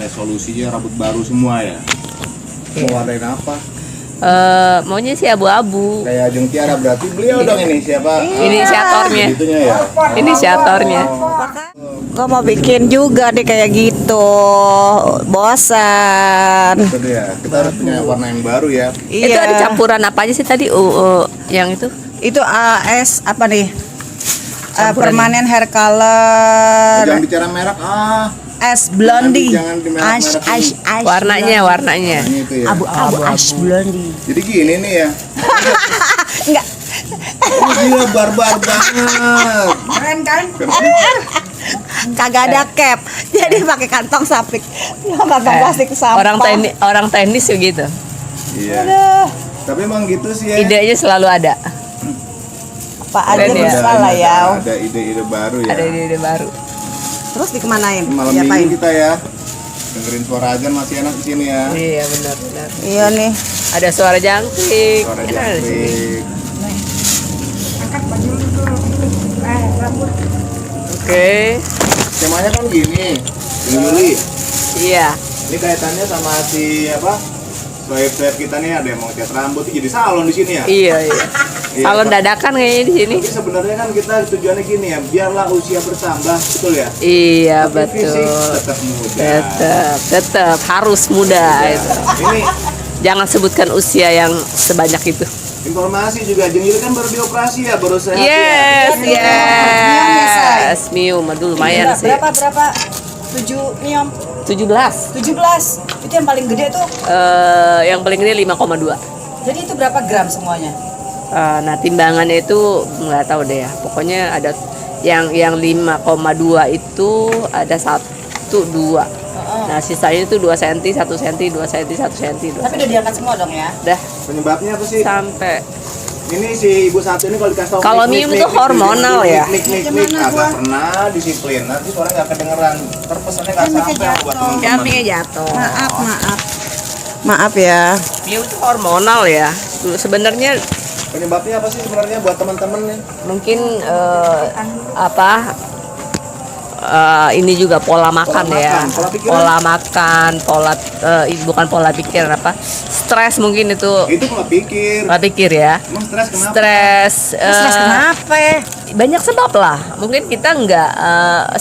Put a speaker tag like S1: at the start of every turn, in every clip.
S1: resolusinya rambut baru semua ya. Mau warnain apa?
S2: Maunya sih abu-abu.
S1: Kayak Jung Tiara berarti beliau dong ini siapa?
S2: Inisiatornya.
S1: Itunya ya.
S2: Inisiatornya.
S3: Gue mau bikin juga deh kayak gitu. Bosan.
S1: Itu dia. Kita harus punya warna yang baru ya.
S2: Itu ada campuran apa aja sih tadi? Yang itu?
S3: Itu AS apa nih?
S2: Campurannya.
S3: Permanent hair color.
S1: Jangan bicara merek
S3: Ash blondie.
S1: Jangan di merek-merek ini.
S2: Warnanya.
S1: Ini itu ya.
S3: Abu-abu ash blondie.
S1: Jadi gini nih ya.
S3: Enggak.
S1: Oh, gila barbar banget.
S3: Keren kan? Kagak ada cap. Jadi pakai kantong sapik. Kantong plastik sampah.
S2: Orang teknis gitu.
S1: Iya.
S3: Aduh,
S1: Tapi emang gitu sih ya.
S2: Idenya selalu ada.
S3: apa aja
S2: Keren ya.
S3: bisa lah ya.
S1: Ada ide-ide baru ya.
S2: Ada ide baru.
S3: Terus dikemanain?
S1: Malam
S3: Diapain?
S1: minggu kita ya. Dengerin suara azan masih enak di sini ya.
S2: Iya benar.
S3: Iya nih.
S2: Ada suara jangkrik.
S1: Suara
S2: Enak di sini.
S1: jangkrik.
S2: Oke.
S1: Temanya kan gini. Juli.
S2: Iya.
S1: Ini kaitannya sama si apa? Swab kita nih ada yang mau cat rambut jadi salon di sini ya.
S2: Iya.
S1: Iya,
S2: Salon
S1: Pak.
S2: dadakan kayaknya di sini.
S1: Tapi sebenarnya kan kita tujuannya gini ya, biarlah usia bertambah, betul ya?
S2: Iya
S1: Tapi fisik
S2: betul.
S1: tetap muda.
S2: Tetap harus muda itu.
S1: Ini
S2: Jangan sebutkan usia yang sebanyak itu.
S1: informasi juga, Jeng Yuli kan baru dioperasi ya, baru sehat
S2: Yes,
S1: ya.
S2: yes. Mium, aduh lumayan sih.
S3: Berapa? 7 niom
S2: 17.
S3: 17. Itu yang paling gede tuh.
S2: Yang paling gede 5,2.
S3: Jadi itu berapa gram semuanya?
S2: Nah timbangannya itu nggak tahu deh ya. Pokoknya ada yang 5,2 itu ada 1, 2. Nah sisanya itu 2 cm, 1 cm, 2 cm, 1 cm.
S3: Tapi udah diangkat semua dong ya?
S2: Udah
S1: Penyebabnya apa sih?
S2: sampai.
S1: Ini si ibu satu ini kalau dikasih tahu
S2: Kalau
S1: mik,
S2: Mium
S1: mik,
S2: itu
S1: mik,
S2: hormonal
S1: mik,
S2: ya.
S1: mik, mik, mik, agak pernah disiplin, nanti suaranya nggak kedengeran, terpesannya nggak sampai buat teman-teman.
S2: Campingnya jatuh.
S3: Maaf ya.
S2: Mium itu hormonal ya. Sebenarnya
S1: Penyebabnya apa sih sebenarnya buat teman-teman nih?
S2: mungkin ini juga pola makan ya,
S1: makan, pola pikiran.
S2: pola makan, bukan pola pikir apa, stres mungkin itu
S1: Itu pola pikir.
S2: pola pikir ya,
S1: Emang stres kenapa?
S3: Stres kenapa ya?
S2: banyak sebab lah, mungkin kita nggak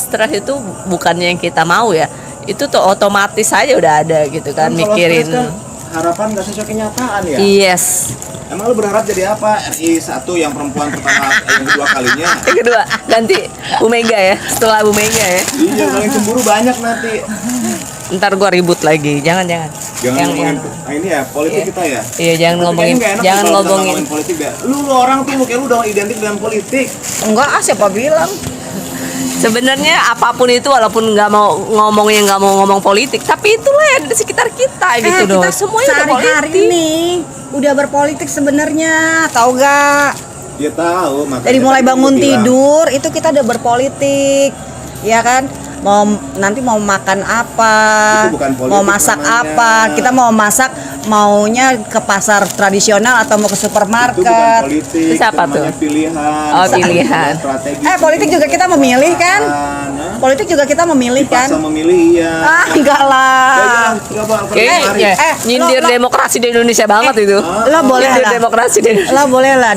S2: stres itu bukannya yang kita mau ya, itu tuh otomatis saja udah ada gitu kan,
S1: Kalau
S2: mikirin.
S1: stres kan harapan nggak sesuai kenyataan ya.
S2: Yes.
S1: Emang lu berharap jadi apa? RI 1 yang perempuan pertama yang kedua kalinya.
S2: Yang kedua ganti Bu Mega ya, setelah Bu Mega ya.
S1: Iya, paling cemburu banyak nanti.
S2: Ntar gua ribut lagi, jangan.
S1: Jangan
S2: Yang-
S1: ngomongin ini ya, politik kita ya.
S2: Iya jangan
S1: Tapi
S2: ngomongin,
S1: kayaknya nggak enak
S2: jangan
S1: kalau kita
S2: ngomongin.
S1: politik ya. Lu orang tuh kayak lu udah identik dengan politik.
S3: Enggak, siapa bilang?
S2: Sebenarnya apapun itu walaupun nggak mau ngomong politik, tapi itulah yang di sekitar kita gitu dong. Semuanya udah
S3: sehari-hari
S2: politik.
S3: nih udah berpolitik sebenarnya, tahu gak?
S1: Dia tahu, makanya
S3: Dari mulai
S1: tadi
S3: bangun
S1: gua bilang.
S3: tidur itu kita udah berpolitik, ya kan? Nanti mau makan apa,
S1: Itu bukan politik
S3: mau masak
S1: namanya.
S3: apa, kita mau masak maunya ke pasar tradisional atau mau ke
S1: Itu bukan
S3: supermarket.
S1: politik.
S2: Terus apa
S1: itu namanya
S2: tuh?
S1: Pilihan.
S2: Oh,
S1: Itu
S2: pilihan.
S1: strategi.
S3: Politik juga kita memilih kan?
S1: Nah,
S3: Politik juga kita memilih kan?
S1: dipaksa memilih ya.
S3: Enggak lah.
S2: Kayaknya nyindir
S3: lo-
S2: demokrasi di Indonesia banget itu.
S3: Lo boleh
S2: Nyindir
S3: lah.
S2: demokrasi di Indonesia.
S3: Lo boleh lah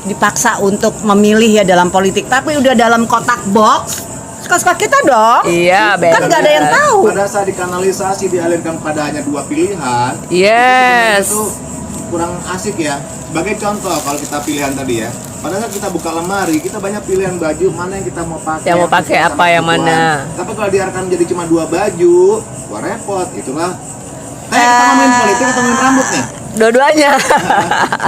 S3: dipaksa untuk memilih ya dalam politik, tapi udah dalam kotak box suka-suka kita dong.
S2: Iya,
S3: Kan
S2: benar.
S3: nggak ada yang tahu.
S1: Pada saat dikanalisasi dialirkan pada hanya 2 pilihan.
S2: Yes.
S1: Itu kurang asik ya. Sebagai contoh kalau kita pilihan tadi ya. Pada saat kita buka lemari, kita banyak pilihan baju mana yang kita mau pakai.
S2: Yang mau pakai
S1: sesuai
S2: apa,
S1: sama
S2: yang
S1: kebutuhan.
S2: mana.
S1: Tapi kalau diarahkan jadi cuma 2 baju, wah repot. Itulah. Kita ngomongin politik atau ngomongin rambut nih?
S2: Dua-duanya.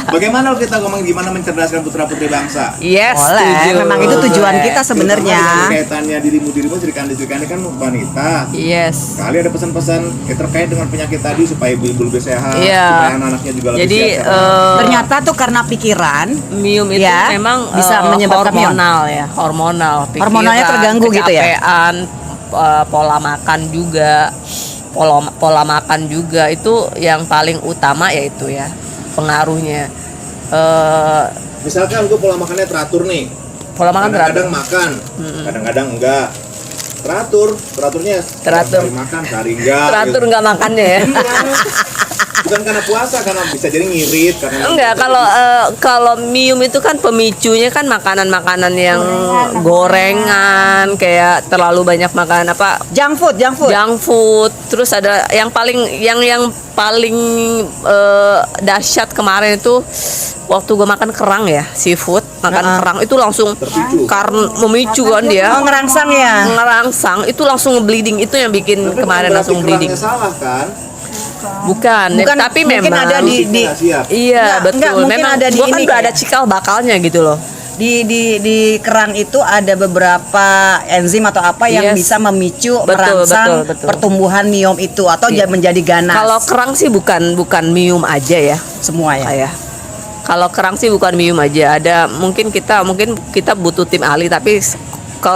S1: Bagaimana kalau kita ngomong gimana mencerdaskan putra-putri bangsa?
S2: Yes,
S3: Boleh,
S2: setuju.
S3: memang itu tujuan
S2: Boleh.
S3: kita sebenarnya.
S1: Terutama dengan kaitannya dirimu serikandi kan wanita.
S2: Yes.
S1: Kali ada pesan-pesan terkait dengan penyakit tadi supaya ibu-ibu lebih sehat,
S2: Iya.
S1: supaya anak-anaknya juga lebih
S2: Jadi
S1: sehat.
S3: Ternyata tuh karena pikiran,
S2: Mium itu
S3: Ya,
S2: memang
S3: bisa menyebabkan
S2: hormonal ya, hormonal. Pikiran,
S3: Hormonalnya terganggu gitu ya?
S2: kecapean, pola makan juga, pola makan juga itu yang paling utama yaitu ya pengaruhnya.
S1: Misalkan gue pola makannya teratur nih.
S2: Pola makan
S1: Kadang-kadang
S2: teratur.
S1: makan, kadang-kadang enggak. teraturnya
S2: Teratur.
S1: sehari makan, sehari enggak.
S2: Teratur
S1: gitu.
S2: nggak makannya ya.
S1: Bukan karena puasa, karena bisa jadi ngirit karena
S2: Enggak, kalau mium itu kan pemicunya kan makanan-makanan yang gorengan, kayak terlalu banyak makan apa
S3: Junk food.
S2: junk food. Terus ada yang paling dahsyat kemarin itu waktu gue makan kerang ya, seafood, makan kerang itu langsung
S1: Terpicu.
S2: karena memicu kan dia.
S3: Oh, ngerangsang ya.
S2: Ngerangsang itu langsung bleeding, itu yang bikin
S1: Tapi
S2: kemarin
S1: bukan
S2: langsung
S1: berarti
S2: bleeding.
S1: kerangnya salah kan?
S2: Bukan, tapi
S3: mungkin
S2: memang
S3: ada di
S1: Nggak siap.
S2: iya
S3: Enggak,
S2: betul.
S3: mungkin
S2: Memang
S3: ada di
S2: gua kan
S3: ini
S2: udah ada
S3: kayak-
S2: cikal bakalnya gitu loh.
S3: di kerang itu ada beberapa enzim atau apa yang
S2: Yes.
S3: bisa memicu
S2: Betul,
S3: merangsang
S2: betul.
S3: pertumbuhan miom itu atau
S2: Iya.
S3: menjadi ganas.
S2: Kalau kerang sih bukan mium aja ya,
S3: semua ya.
S2: ayah. Kalau kerang sih bukan mium aja. Ada mungkin kita butuh tim ahli, tapi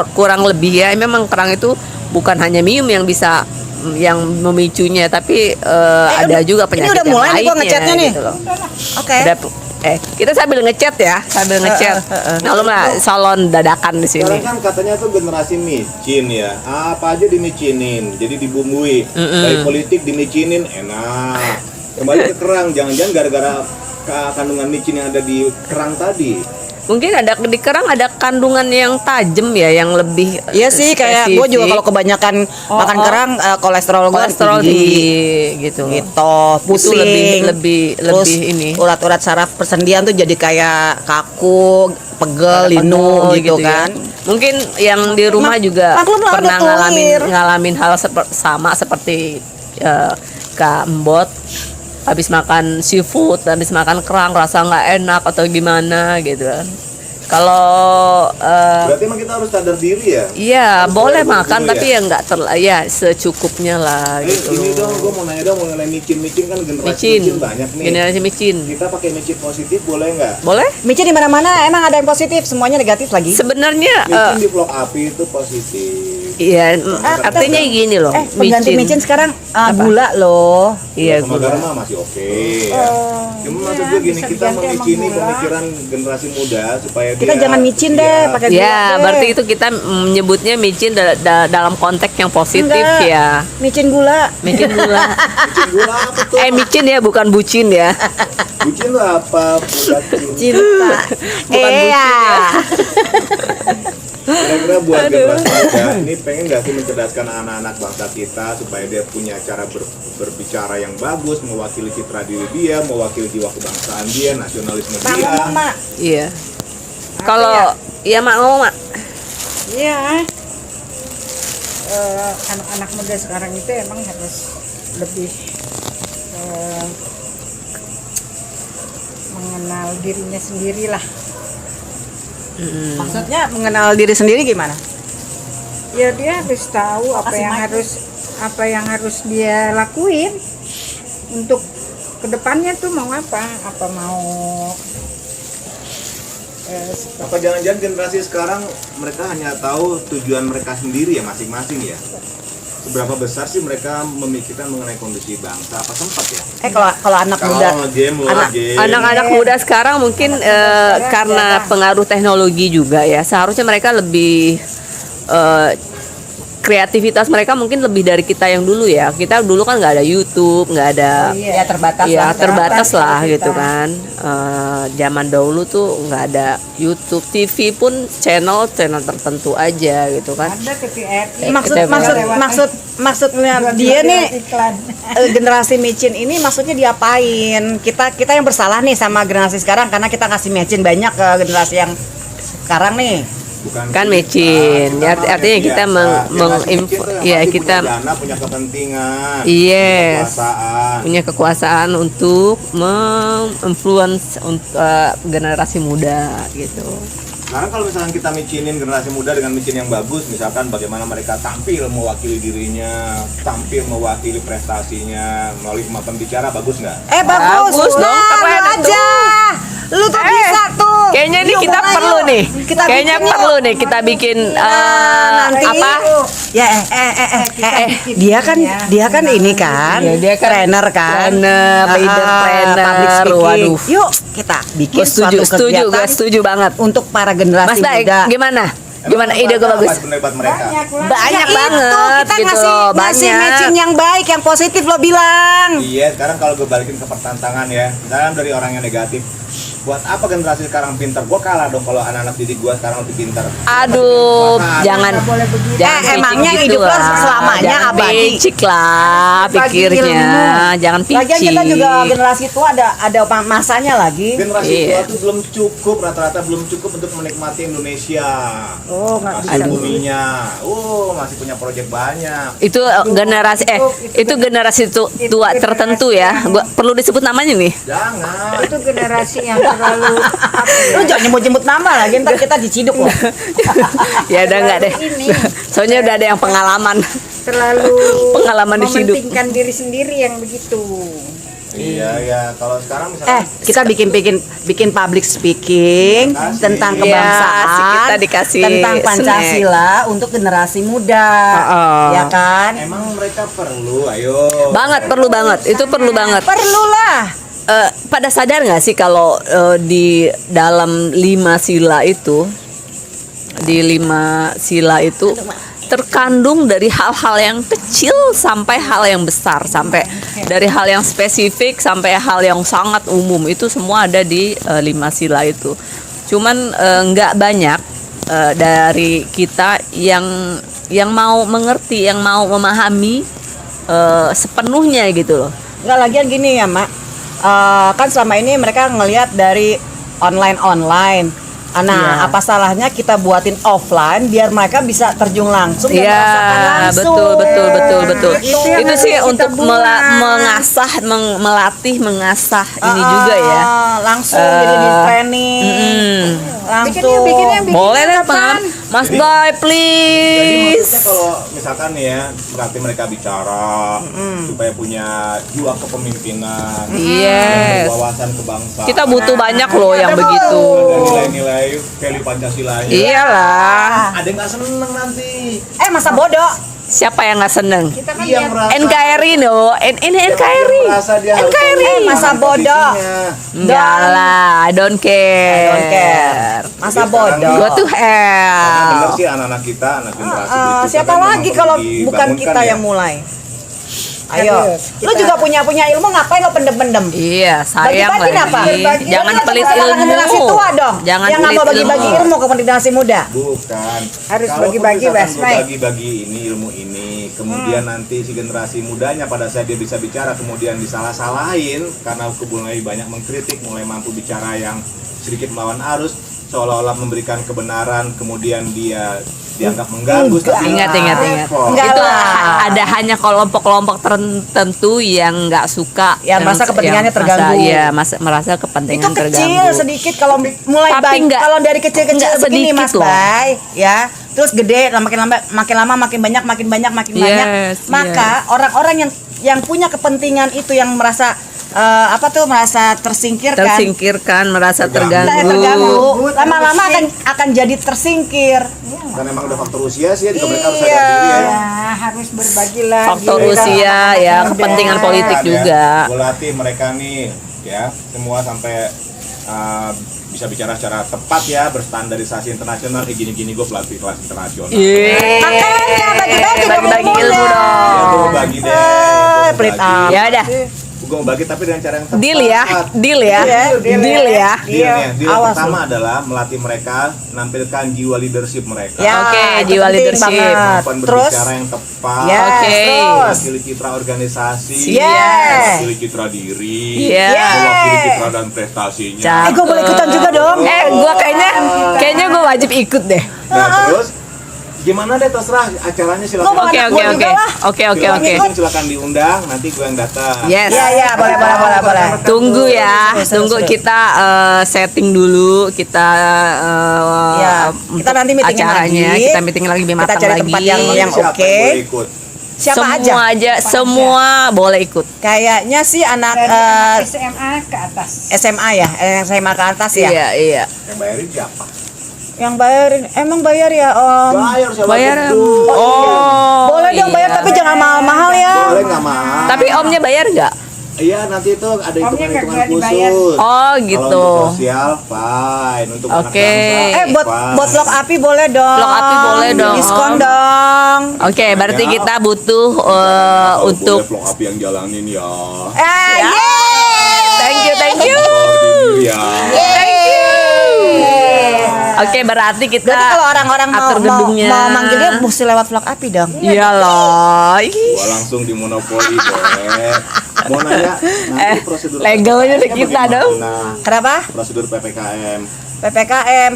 S2: kurang lebih ya memang kerang itu bukan hanya mium yang bisa yang memicunya, tapi ada juga
S3: ini
S2: penyakit
S3: udah mulai nih
S2: yang
S3: gua
S2: lainnya
S3: ngechatnya nih.
S2: gitu loh.
S3: Oke.
S2: Kita sambil ngechat ya, sambil ngechat. Nah, lu mah salon dadakan di sini.
S1: Sekarang kan katanya tuh generasi micin ya. Apa aja dimicinin, jadi dibumbui. Dari politik dimicinin enak. Kembali ke kerang, jangan-jangan gara-gara kandungan micin yang ada di kerang tadi.
S2: Mungkin ada di kerang ada kandungan yang tajam ya, yang lebih
S3: Iya sih, kayak gue juga kalau kebanyakan makan kerang kolesterol gue
S2: kolesterol tinggi gitu.
S3: gitu, pusing, Terus
S2: lebih ini.
S3: urat-urat saraf persendian tuh jadi kayak kaku, pegel, linu
S2: Pegel
S3: gitu
S2: ya.
S3: kan.
S2: Mungkin yang di rumah juga
S3: maklum lah,
S2: pernah
S3: udah tulir.
S2: ngalamin hal sama seperti Kak Mbot, habis makan seafood, habis makan kerang rasa nggak enak atau gimana gitu kan. Kalau
S1: Berarti emang kita harus sadar diri ya.
S2: iya
S1: Harus
S2: boleh
S1: sadar
S2: makan
S1: dulu
S2: tapi ya nggak ya secukupnya lah gitu.
S1: Ini dong, gue mau nanya dong mengenai micin kan generasi
S2: Micin,
S1: micin banyak nih.
S2: generasi micin,
S1: Kita pakai micin positif boleh nggak?
S2: boleh?
S3: Micin di mana-mana emang ada yang positif, semuanya negatif lagi.
S2: Sebenarnya
S1: Micin di blok api itu positif.
S2: iya, artinya gini loh,
S3: Pengganti micin sekarang gula loh.
S2: Iya,
S1: Sama
S2: gula.
S1: garam mah masih oke ya. Cuma maksud gue gini, kita memicini pemikiran generasi muda supaya
S3: Kita
S1: dia
S3: jangan micin deh,
S1: siap.
S3: pakai gula
S2: Ya,
S3: deh.
S2: berarti itu kita menyebutnya micin dalam konteks yang positif
S3: Enggak.
S2: ya.
S3: Micin gula.
S2: Micin gula.
S1: Micin gula apa tuh?
S2: Micin ya, bukan bucin ya.
S1: Bucin tuh apa? Budak cinta.
S3: Cinta.
S2: Bukan bucin ya.
S1: Kira-kira buat generasi muda ini pengen nggak sih mencerdaskan anak-anak bangsa kita supaya dia punya cara berbicara yang bagus, mewakili citra diri dia, mewakili jiwa kebangsaan dia, nasionalisme dia.
S3: Mak.
S2: Iya. Kalau ya mak ngomong mak.
S4: Iya, anak-anak muda sekarang itu emang harus lebih mengenal dirinya sendiri lah.
S3: Maksudnya mengenal diri sendiri gimana?
S4: Ya dia harus tahu apa yang harus dia lakuin untuk kedepannya tuh mau apa mau
S1: Apa jangan-jangan generasi sekarang mereka hanya tahu tujuan mereka sendiri ya masing-masing ya? Seberapa besar sih mereka memikirkan mengenai kondisi bangsa? Apa sempat ya?
S3: Kalau anak muda,
S1: Kalau ngegame, ngegame.
S2: Anak-anak muda sekarang mungkin karena pengaruh teknologi juga ya, seharusnya mereka lebih kreativitas mereka mungkin lebih dari kita yang dulu ya. Kita dulu kan nggak ada YouTube, nggak ada
S3: ya terbatas
S2: ya
S3: lah.
S2: terbatas lah
S4: kita.
S2: gitu kan. Zaman dahulu tuh nggak ada YouTube, TV pun channel tertentu aja gitu kan.
S4: ada TVRI.
S3: Maksudnya dia nih
S4: iklan.
S3: generasi micin ini maksudnya diapain? Kita yang bersalah nih sama generasi sekarang karena kita kasih micin banyak ke generasi yang sekarang nih.
S1: Bukan
S2: Kan
S1: kita,
S2: micin.
S1: kita mah
S2: Artinya
S1: biasa.
S2: kita
S1: Generasi
S2: menginfo
S1: micin tuh yang
S2: ya
S1: pasti
S2: kita
S1: punya dana, punya kepentingan,
S2: Yes.
S1: punya kekuasaan.
S2: punya kekuasaan untuk menginfluence generasi muda gitu.
S1: Sekarang kalau misalkan kita micinin generasi muda dengan micin yang bagus, misalkan bagaimana mereka tampil mewakili dirinya, tampil mewakili prestasinya melalui kemampuan bicara, bagus nggak?
S3: Bagus
S2: Bagus dong,
S3: nah,
S2: keren
S3: lu aja. Lu tuh bisa tuh.
S2: Kayaknya ini
S3: Yuk,
S2: kita
S3: mulai
S2: perlu
S3: yuk.
S2: nih.
S3: Kita
S2: Kayaknya
S3: bikin yuk.
S2: perlu nih kita bikin
S3: nanti
S2: apa?
S3: Ya dia kan ini kan,
S2: Iya, dia kan
S3: trainer kan,
S2: trainer, leader trainer.
S3: public speaking.
S2: Waduh.
S3: Yuk kita bikin
S2: Gue setuju,
S3: suatu kegiatan
S2: gue setuju banget.
S3: untuk para
S2: Mas
S3: generasi
S2: Daik,
S3: muda.
S2: gimana? Gimana ide gue bagus?
S1: Pendapat mereka.
S4: Banyak lah.
S2: Banyak
S3: Ya
S2: banget
S3: itu, kita
S2: gitu
S3: ngasih
S2: loh,
S3: ngasih
S2: banyak.
S3: matching yang baik, yang positif lo bilang.
S1: Iya, sekarang kalau gue balikin ke pertantangan ya, misalnya dari orang yang negatif, buat apa generasi sekarang pintar? Gue kalah dong kalau anak-anak didik gue sekarang lebih pintar.
S2: Aduh,
S1: Wah,
S2: jangan
S4: Nggak boleh begitu.
S2: jangan picik
S3: Emangnya
S2: gitu
S3: hidup lo
S2: lah.
S3: selamanya
S2: Jangan
S3: abadi.
S2: picik lah
S3: Bagi
S2: pikirnya, jangan
S3: Lagian
S2: picik.
S3: kita juga generasi tua ada masanya lagi.
S1: Generasi
S2: Iya.
S1: tua tuh belum cukup, rata-rata belum cukup untuk menikmati Indonesia.
S4: Oh, nggak
S1: Masih
S4: bisa.
S1: buminya, masih punya proyek banyak.
S2: Itu generasi itu generasi tua tertentu ya. Gua perlu disebut namanya nih.
S1: Jangan.
S4: Itu generasi yang terlalu apa ya?
S3: Lu jangan nyebut-nyebut nama lagi, ntar kita diciduk loh.
S2: Ya udah enggak deh.
S4: Ini.
S2: Soalnya udah ada yang pengalaman.
S4: Terlalu
S2: Pengalaman di hidup.
S4: mementingkan diri sendiri yang begitu.
S1: Iya ya, kalau sekarang misalnya
S3: Kita bikin public speaking
S1: Makasih.
S3: tentang
S2: Iya,
S3: kebangsaan,
S2: kita dikasih
S3: tentang Pancasila untuk generasi muda, ya kan?
S1: emang mereka perlu, ayo.
S2: Banget, perlu banget. Itu perlu banget.
S3: Perlulah.
S2: Pada sadar nggak sih kalau di dalam 5 sila itu, terkandung dari hal-hal yang kecil sampai hal yang besar, sampai dari hal yang spesifik sampai hal yang sangat umum, itu semua ada di 5 sila itu. Cuman nggak banyak dari kita yang mau mengerti, yang mau memahami sepenuhnya gitu loh.
S3: Nggak, lagian gini ya Mak, kan selama ini mereka ngelihat dari online.
S2: Iya.
S3: Nah, apa salahnya kita buatin offline biar mereka bisa terjun langsung dan merasakan
S2: Iya,
S3: langsung.
S2: betul.
S4: Itu yang
S2: Itu
S4: harus
S2: sih
S4: kita
S2: untuk
S4: buat.
S2: mengasah ini juga ya.
S3: Langsung jadi di training. Langsung.
S4: Bikin yang bikin
S2: Boleh deh,
S4: kapan?
S2: Mas Boy,
S1: Jadi maksudnya
S2: please.
S1: kalau misalkan nih ya, berarti mereka bicara supaya punya jiwa kepemimpinan,
S2: Yes.
S1: wawasan kebangsaan.
S2: Kita butuh banyak loh yang begitu.
S1: ada nilai-nilai value Pancasilanya.
S2: Iyalah.
S1: Ada yang nggak seneng nanti.
S3: Masa bodoh.
S2: Siapa yang nggak seneng?
S4: Kita kan
S1: Iya, merasa-
S2: NKRI no, ini NKRI.
S1: Dia merasa dia harus
S2: NKRI.
S1: tahu
S3: Masa
S1: gimana
S3: bodoh.
S1: posisinya.
S2: Enggak lah, I don't care.
S3: Don't care. Masa
S1: Jadi
S3: bodoh.
S1: sekarang
S2: Go to
S1: Karena
S2: hell.
S1: bener sih anak-anak kita, anak generasi berikutnya
S3: Siapa
S1: kan memang
S3: lagi
S1: perlu
S3: kalau bukan
S1: dibangunkan
S3: kita
S1: ya.
S3: yang mulai? Ayo,
S4: Serius,
S3: lu
S4: kita-
S3: juga punya ilmu, ngapain lo pendem-pendem?
S2: Iya, sayang
S3: Bagi-bagi
S2: lagi.
S3: apa?
S2: Jangan
S3: Lu
S2: pelit
S3: sekarang
S2: ilmu.
S3: generasi tua dong.
S2: Jangan
S3: yang nggak
S2: pelit
S3: mau bagi-bagi ilmu ke generasi muda.
S1: Bukan.
S4: Harus
S1: Kalaupun
S4: bagi-bagi,
S1: misalkan
S4: Mas
S1: gua
S4: Mike.
S1: bagi-bagi ini ilmu ini, kemudian nanti si generasi mudanya pada saat dia bisa bicara kemudian disalah-salahin karena mulai banyak mengkritik, mulai mampu bicara yang sedikit melawan arus, seolah-olah memberikan kebenaran, kemudian dia dianggap mengganggu. tapi
S2: Ingat.
S1: repot.
S3: Enggak
S2: Itu
S3: lah.
S2: ada hanya kelompok-kelompok tertentu yang nggak suka,
S3: Ya, merasa kepentingannya terganggu.
S2: merasa kepentingan
S3: Itu kecil
S2: terganggu.
S3: sedikit kalau mulai
S2: Tapi
S3: baik.
S2: nggak-
S3: Kalau dari kecil-kecil
S2: nggak
S3: begini
S2: sedikit
S3: Mas
S2: loh.
S3: Bay, ya. Terus gede, makin lama makin banyak,
S2: Yes,
S3: Maka orang-orang yang punya kepentingan itu yang merasa merasa tersingkirkan.
S2: Merasa
S1: Terganggu.
S2: terganggu.
S3: Lama-lama akan jadi tersingkir.
S1: Karena memang udah faktor usia sih ya, juga mereka harus
S3: Iya.
S1: sadar diri ya.
S4: Ya, harus berbagi lagi.
S2: Faktor
S4: Kita
S2: usia
S4: anak-anak
S2: ya,
S4: muda.
S2: kepentingan politik
S1: Kan,
S2: juga.
S1: ya. Gua latih mereka nih ya, semua sampai bisa bicara secara tepat ya, berstandarisasi internasional kayak gini-gini, gue pelatih kelas internasional.
S3: Makanya bagi-bagi dong
S2: Bagi-bagi ilmu
S3: ilmunya.
S1: Ya,
S2: dong.
S1: gue bagi deh. Gua
S3: pelit
S1: bagi.
S3: amat.
S2: Ya udah,
S1: Gue mau bagi tapi dengan cara yang tepat.
S2: deal ya.
S1: Deal ya. Deal
S3: Awas
S1: pertama adalah melatih mereka menampilkan jiwa leadership mereka.
S3: Ya,
S2: Oke,
S3: itu
S2: jiwa
S3: penting
S2: leadership.
S3: banget.
S1: Kemampuan
S3: Terus
S1: berbicara yang tepat.
S3: Yes,
S2: Oke.
S3: terus.
S1: Mewakili citra organisasi.
S3: Yes.
S1: Mewakili citra diri.
S2: Yes.
S1: Mewakili citra dan prestasinya.
S2: Cakep.
S3: gue boleh ikutan juga dong.
S2: Gua kayaknya gue wajib ikut deh.
S1: Nah, terus gimana deh, terserah acaranya
S3: Gua
S1: silakan.
S3: mau
S2: Oke,
S3: anak
S2: oke,
S3: gua
S2: oke.
S3: juga lah.
S2: Oke.
S1: Silakan diundang, nanti gue yang datang.
S2: Yes.
S3: Iya, boleh.
S2: Tunggu ya,
S3: Terus.
S2: tunggu kita setting dulu, kita
S3: Ya, kita nanti meetingin
S2: acaranya,
S3: lagi.
S2: kita meeting lagi lebih
S3: Kita
S2: matang
S3: cari
S2: lagi.
S3: tempat yang
S1: Siapa
S3: oke.
S1: yang boleh ikut?
S3: Siapa aja?
S2: Semua boleh ikut.
S3: Kayaknya sih anak
S4: Dari anak SMA ke atas.
S3: SMA ya, SMA ke atas ya.
S2: Iya.
S1: Yang bayarin siapa?
S3: Yang bayarin, emang bayar ya Om?
S1: Bayar siapa?
S2: Bayar.
S1: gedung.
S2: Oh.
S3: Boleh dong bayar
S2: iya.
S3: tapi jangan mahal-mahal ya.
S1: Boleh nggak mahal?
S2: Tapi omnya bayar nggak?
S1: Iya, nanti itu ada
S4: Omnya
S1: hitungan
S4: kagak dibayar.
S1: khusus.
S2: Oh,
S1: Kalau
S2: gitu.
S1: untuk sosial, fine. Untuk anak
S2: Oke.
S1: bangsa,
S3: buat
S1: fine.
S3: vlog api boleh dong.
S2: Vlog Api boleh dong.
S3: Diskon dong.
S2: Oke, berarti kita butuh
S1: Kalau
S2: untuk
S1: boleh vlog api yang jalanin ya.
S3: Yeay.
S2: thank you.
S1: Koordinir ya.
S2: Oke, berarti kita
S3: Berarti kalau orang-orang mau,
S2: atur
S3: mau,
S2: gedungnya.
S3: mau manggil dia mesti lewat vlog api dong.
S2: Iyalah.
S1: Gua langsung di monopoli deh. Mau nanya nanti prosedur
S2: legalnya
S1: PPKM
S2: kita
S1: bagaimana?
S2: dong.
S3: Kenapa?
S1: Prosedur PPKM.
S3: PPKM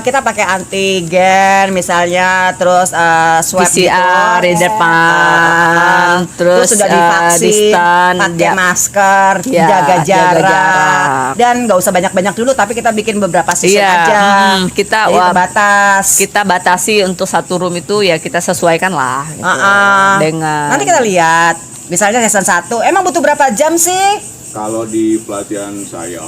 S3: kita pakai antigen misalnya, terus swab
S2: PCR di
S3: gitu.
S2: depan, terus
S3: sudah divaksin,
S2: distan,
S3: pakai masker,
S2: Ya,
S3: jaga
S2: jaga
S3: jarak,
S2: jarak.
S3: dan nggak usah banyak-banyak dulu, tapi kita bikin beberapa season
S2: Iya,
S3: aja.
S2: kita
S3: Jadi terbatas.
S2: kita batasi untuk satu room itu ya kita sesuaikan lah gitu, dengan
S3: Nanti kita lihat, misalnya season 1 emang butuh berapa jam sih?
S1: Kalau di pelatihan saya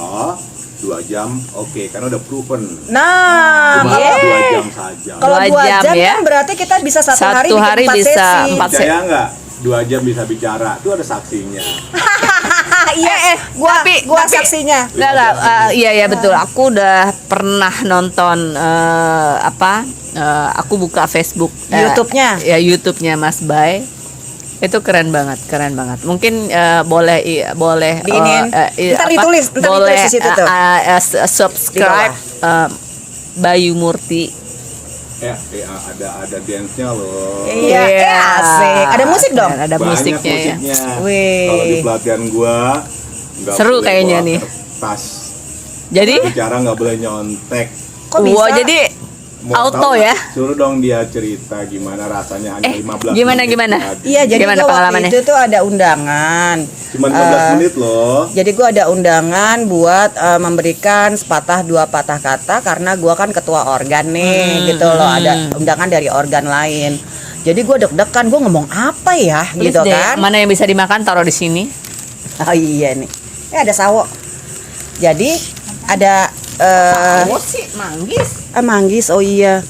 S1: 2 jam, oke, karena udah proven.
S3: Nah,
S1: Cuma
S3: kalau
S1: 2 jam saja.
S3: kalau
S2: 2
S3: 2
S2: jam
S3: jam
S2: ya.
S3: kan berarti kita bisa satu
S2: Satu
S3: hari bikin
S2: hari
S3: 4
S2: bisa
S3: sesi.
S2: 4
S1: Percaya nggak? 2 jam bisa bicara, itu ada saksinya.
S3: Iya, gua saksinya.
S2: Enggak, iya betul. Aku udah pernah nonton aku buka Facebook
S3: YouTube-nya?
S2: ya YouTube-nya Mas Bay. Itu keren banget. Mungkin boleh
S3: Diinin. Ntar ditulis
S2: boleh
S3: di situ tuh.
S2: subscribe Bayu Murti.
S1: Ya, ada dance-nya loh.
S3: Iya, asik. Ada musik dong?
S2: Ada
S1: Banyak
S2: musiknya ya.
S3: Wih.
S1: Kalau di pelatihan gua nggak
S2: Seru
S1: boleh
S2: kayaknya
S1: bawa
S2: nih.
S1: kertas.
S2: Jadi
S1: Bicara nggak boleh nyontek.
S3: Kok bisa?
S2: wah, jadi
S1: Mau
S2: auto
S1: tahu,
S2: ya.
S1: Suruh dong dia cerita gimana rasanya hanya 15
S2: gimana,
S1: menit.
S2: gimana?
S1: tadi.
S3: Iya, jadi
S2: Gimana
S3: gua waktu
S2: pengalamannya?
S3: itu tuh ada undangan.
S1: Cuma 15 menit loh.
S3: Jadi gua ada undangan buat memberikan sepatah dua patah kata karena gua kan ketua organ nih, gitu loh. Ada undangan dari organ lain. Jadi gua deg-degan, gua ngomong apa ya,
S2: Please
S3: gitu
S2: deh,
S3: kan?
S2: mana yang bisa dimakan taruh di sini.
S3: Oh iya nih. Ada sawo. Jadi ada
S2: sih manggis.
S3: manggis, oh iya.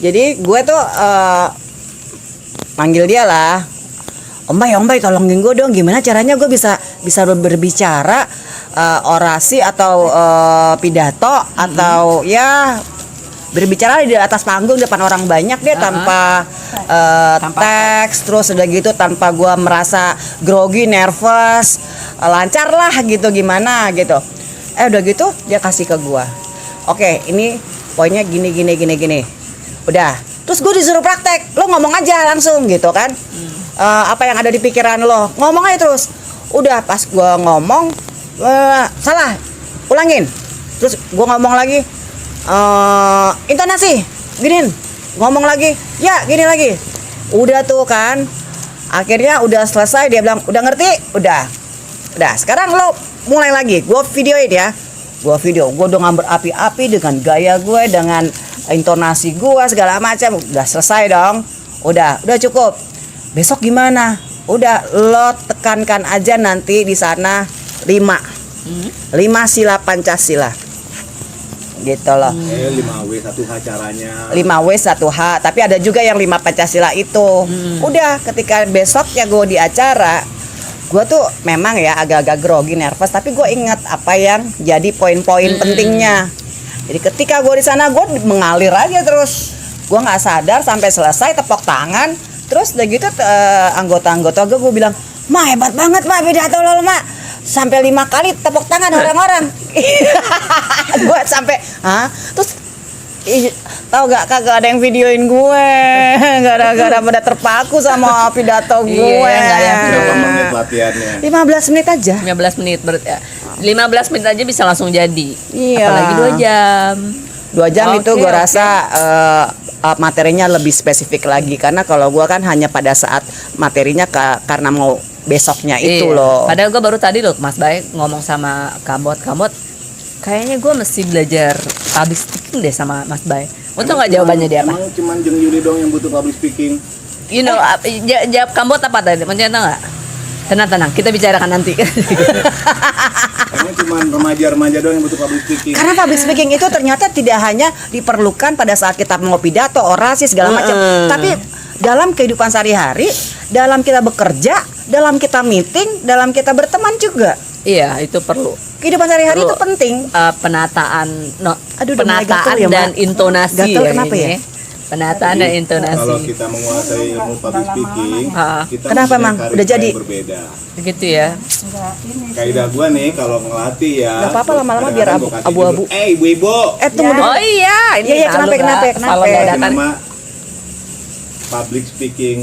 S3: Jadi gue tuh manggil dia lah. Om Bay tolongin gue dong, gimana caranya gue bisa berbicara orasi atau pidato atau ya berbicara di atas panggung depan orang banyak dia tanpa teks, terus udah gitu tanpa gue merasa grogi, nervous, lancar lah gitu, gimana gitu. Udah gitu dia kasih ke gua. Oke, ini poinnya gini. Udah. Terus gue disuruh praktek. Lo ngomong aja langsung gitu kan. Apa yang ada di pikiran lo, ngomong aja terus. Udah, pas gua ngomong salah, ulangin. Terus gua ngomong lagi, intonasi, giniin. Ngomong lagi, ya gini lagi. Udah tuh kan. Akhirnya udah selesai, dia bilang, "Udah ngerti?" Udah, sekarang lo mulai lagi. Gue videoin ya. Gue dengan berapi-api dengan gaya gue, dengan intonasi gue segala macam. Udah selesai dong. Udah cukup. Besok gimana? Udah, lo tekankan aja nanti di sana 5 sila Pancasila. Gitu loh.
S1: 5W1H caranya.
S3: 5W1H, tapi ada juga yang 5 Pancasila itu. Udah, ketika besoknya gue di acara, gue tuh memang ya agak-agak grogi, nervous, tapi gue ingat apa yang jadi poin-poin pentingnya. Jadi ketika gue di sana gue mengalir aja terus, gue nggak sadar sampai selesai tepuk tangan. Terus udah gitu anggota-anggota gue bilang, "Ma, hebat banget Ma, pidato lo Ma, sampai 5 kali tepuk tangan orang-orang." Gue sampai, terus tahu gak, kagak ada yang videoin gue gara-gara pada terpaku sama pidato gue.
S1: Berapa menit latihannya?
S3: 15 menit aja.
S2: 15 menit berarti ya. 15 menit aja bisa langsung jadi.
S3: Iya.
S2: Apalagi 2 jam.
S3: 2 jam itu
S2: Oke,
S3: gue
S2: oke.
S3: rasa materinya lebih spesifik lagi, karena kalau gue kan hanya pada saat materinya karena mau besoknya itu
S2: Iya.
S3: loh.
S2: Padahal gue baru tadi loh Mas Bay ngomong sama Kambot, kayaknya gue mesti belajar public speaking deh sama Mas Bay. Untung nggak jawabannya dia apa?
S1: Emang cuman Jeng Yuli dong yang butuh public speaking.
S2: You know, jawab Kambot apa tadi? Maksudnya tahu nggak? Tenang, kita bicarakan nanti.
S1: Emang cuman remaja-remaja doang yang butuh public speaking.
S3: Karena public speaking itu ternyata tidak hanya diperlukan pada saat kita mau pidato, orasi segala macam, tapi dalam kehidupan sehari-hari, dalam kita bekerja, dalam kita meeting, dalam kita berteman juga.
S2: Iya, itu perlu.
S3: Kehidupan sehari-hari
S2: Perlu.
S3: itu penting.
S2: Penataan
S3: Aduh, udah mulai
S2: penataan
S3: gatel ya,
S2: dan
S3: Mbak.
S2: intonasi
S3: Gatel
S2: ya
S3: kenapa
S2: ini.
S3: ya?
S2: Penataan dan
S1: Kalau
S2: intonasi.
S1: kita menguasai ilmu public speaking, kita
S3: Kenapa,
S1: mempunyai
S3: Mang?
S1: karisma
S3: Udah jadi?
S1: yang berbeda.
S2: Begitu ya.
S1: Kaidah gua nih kalau ngelatih ya.
S3: Nggak apa-apa, lama-lama biar
S1: kadang-kadang gua kasih
S3: abu-abu.
S1: judul, ibu-ibu.
S3: Tunggu dulu.
S2: Oh iya, ini
S3: Iya, kenapa,
S2: malu,
S3: kenapa,
S2: Kak.
S3: kenapa?
S2: Kalau
S1: Kasih
S2: dadakan.
S1: nama public speaking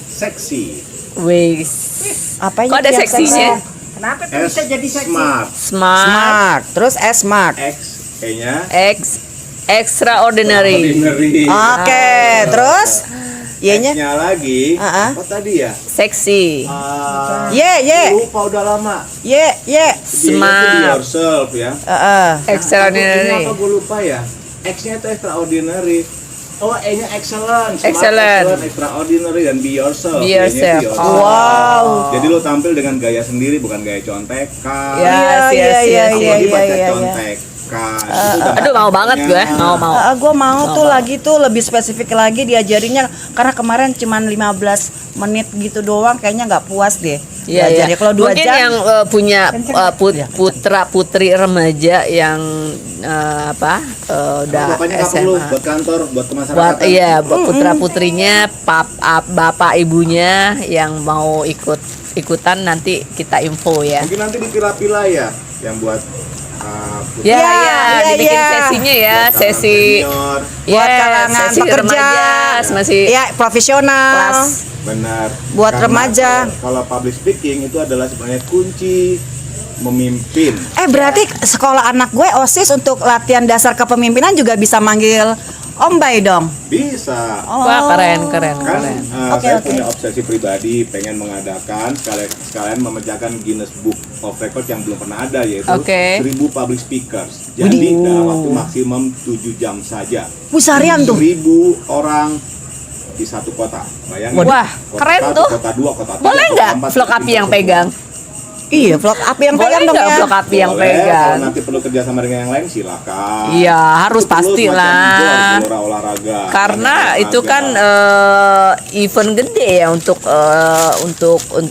S1: seksi.
S2: Wis.
S3: Apanya
S2: Kok ada
S3: yang
S2: seksinya?
S3: seksi?
S4: Kenapa tuh bisa jadi seksi?
S1: Smart.
S2: Smart.
S3: Smart. Terus smart.
S1: X kayaknya.
S2: Extraordinary.
S1: Ordinary.
S3: Oke, terus Y-nya?
S1: X-nya lagi.
S3: Ah.
S1: Apa tadi ya?
S2: Seksi.
S3: Y.
S1: Lupa udah lama.
S3: Y.
S1: Dia itu be
S2: Smart.
S1: yourself ya.
S2: Extraordinary.
S1: Ini apa gue lupa ya? X-nya itu extraordinary. Oh, E-nya excellent. Smart,
S2: Excellent.
S1: extraordinary dan be yourself.
S2: Be
S1: Y-nya
S2: yourself.
S1: itu
S2: Oh.
S3: Wow.
S1: Jadi lo tampil dengan gaya sendiri, bukan gaya contekan.
S2: Yes,
S3: Iya,
S2: yes,
S3: iya,
S2: yes.
S3: iya.
S1: Apalagi pakai contekan. Itu udah
S2: Aduh, mau banget gue, mau.
S3: Gue mau tuh lagi tuh lebih spesifik lagi diajarinnya, karena kemarin cuman 15 menit gitu doang, kayaknya nggak puas deh.
S2: Iya,
S3: Belajarnya.
S2: iya.
S3: Kalau 2
S2: Mungkin
S3: jam
S2: yang punya putra putri remaja yang udah
S1: Bapaknya nggak perlu
S2: SMA.
S1: buat kantor, buat kemasyarakat.
S2: Buat iya, buat putra putrinya, bapak ibunya yang mau ikutan nanti kita info ya.
S1: Mungkin nanti dipilah-pilah ya, yang buat
S2: Ya,
S3: Ya,
S2: ya,
S3: iya,
S2: dibikin
S3: iya.
S2: sesinya ya,
S1: buat
S2: sesi
S1: senior.
S3: buat
S2: ya,
S3: kalangan
S2: sesi
S3: pekerja,
S2: remaja, masih
S3: ya profesional.
S2: kelas.
S1: Benar.
S3: Buat
S1: Karena
S3: remaja.
S1: Kalau public speaking itu adalah sebenarnya kunci memimpin.
S3: Berarti sekolah anak gue OSIS untuk latihan dasar kepemimpinan juga bisa manggil Om Bay dong.
S1: Bisa.
S2: Wah, keren.
S1: Kan
S3: Oke,
S1: saya
S3: oke.
S1: punya obsesi pribadi pengen mengadakan sekalian memecahkan Guinness Book of Record yang belum pernah ada, yaitu
S2: Oke.
S1: 1000 public speakers. Jadi dalam waktu maksimum 7 jam saja.
S3: Pusarian tuh.
S1: 1000 orang di satu kota. Bayangin.
S2: Wah,
S1: Kota
S2: keren
S1: 1,
S2: tuh.
S1: Kota 2, kota 3,
S2: Boleh
S1: kota
S2: nggak
S1: 4,
S2: vlog api yang
S1: semua.
S2: pegang?
S3: Iya, vlog api yang
S2: Boleh
S3: pegang dong
S2: nggak
S3: ya.
S2: vlog api yang
S1: Boleh,
S2: pegang?
S1: kalau nanti perlu kerja sama dengan yang lain silakan.
S2: Iya, harus
S1: Itu perlu
S2: pasti
S1: semacam
S2: lah.
S1: gelora olahraga.
S2: Karena
S1: Olahraga.
S2: itu kan event gede ya untuk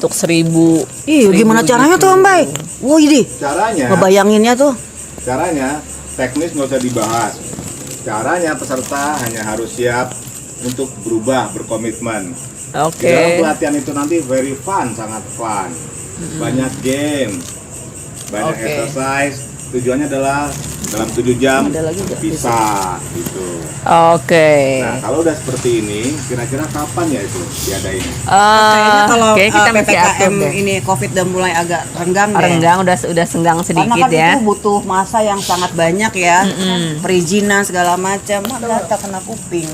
S2: 1000.
S3: Iya, gimana caranya tuh Om Bay? Wah, ini
S1: Caranya,
S3: ngebayanginnya tuh.
S1: teknis nggak usah dibahas. Caranya peserta hanya harus siap untuk berubah, berkomitmen. Di dalam
S2: Oke.
S1: pelatihan itu nanti very fun, sangat fun. Banyak game, banyak
S2: Oke.
S1: exercise. Tujuannya adalah dalam 7 jam
S2: Ada lagi nggak?
S1: bisa gitu.
S2: Oke.
S1: Nah, kalau udah seperti ini, kira-kira kapan ya itu diadain?
S3: Kayaknya kalau
S2: Oke, kita masih atur
S3: PPKM
S2: deh.
S3: ini COVID udah mulai agak renggang deh.
S2: Renggang udah senggang
S3: Karena
S2: sedikit
S3: kan
S2: ya.
S3: itu butuh masa yang sangat banyak ya, perizinan segala macam. Data kena kuping.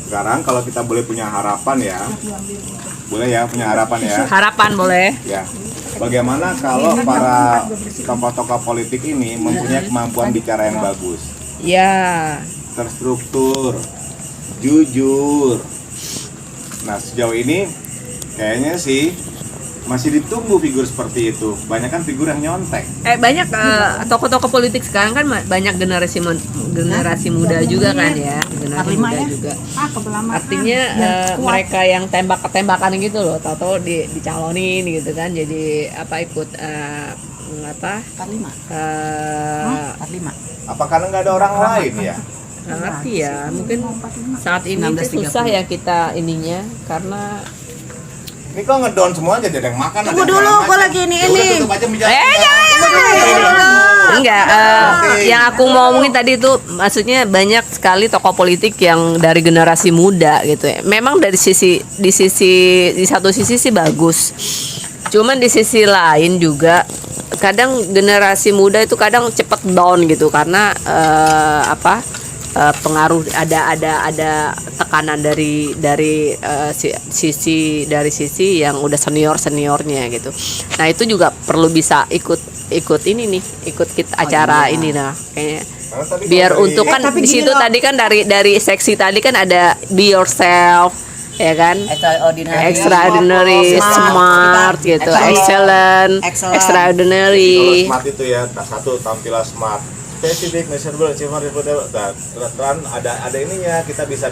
S1: Sekarang kalau kita boleh punya harapan ya, boleh ya punya harapan ya.
S2: Harapan boleh.
S1: Ya. Bagaimana kalau para tokoh-tokoh politik ini mempunyai kemampuan bicara yang bagus,
S2: Ya.
S1: terstruktur, jujur. Nah, sejauh ini kayaknya sih masih ditunggu figur seperti itu. Banyak kan figur yang nyontek.
S2: Banyak tokoh-tokoh politik sekarang kan banyak generasi muda juga kan ya, generasi muda juga. Artinya mereka yang tembak-tembakan gitu loh, tahu-tahu dicalonin gitu kan, jadi ikut
S3: 45.
S2: eh,
S3: 45.
S1: Apa karena nggak ada orang lain ya?
S2: nggak ngerti ya, mungkin saat ini tuh
S3: 16.30.
S2: susah ya kita ininya karena
S1: Ini kok ngedown semua aja, ada yang makan,
S3: Tunggu
S1: ada yang
S3: dulu,
S1: segala
S3: gua
S1: macam.
S3: lagi ini.
S1: Ya udah, tutup aja bicara.
S2: enggak, yang aku mau ngomongin tadi itu maksudnya banyak sekali tokoh politik yang dari generasi muda gitu ya. Memang di satu sisi sih bagus. Cuman di sisi lain juga kadang generasi muda itu kadang cepet down gitu karena pengaruh ada tekanan dari sisi yang udah seniornya gitu. Nah itu juga perlu bisa ikut ini nih, ikut kita acara ini nah kayaknya.
S1: Karena tadi
S2: Biar
S1: kalau
S2: untuk kan
S3: tapi
S2: di
S3: gini
S2: situ
S3: loh.
S2: tadi kan dari seksi tadi kan ada be yourself ya kan, extraordinary, smart gitu, excellent,
S3: Excellent.
S1: kalau
S2: extraordinary.
S1: smart itu ya, satu tampilan smart, Specific, measurable, achievable, repeatable. Terus ada ininya, kita bisa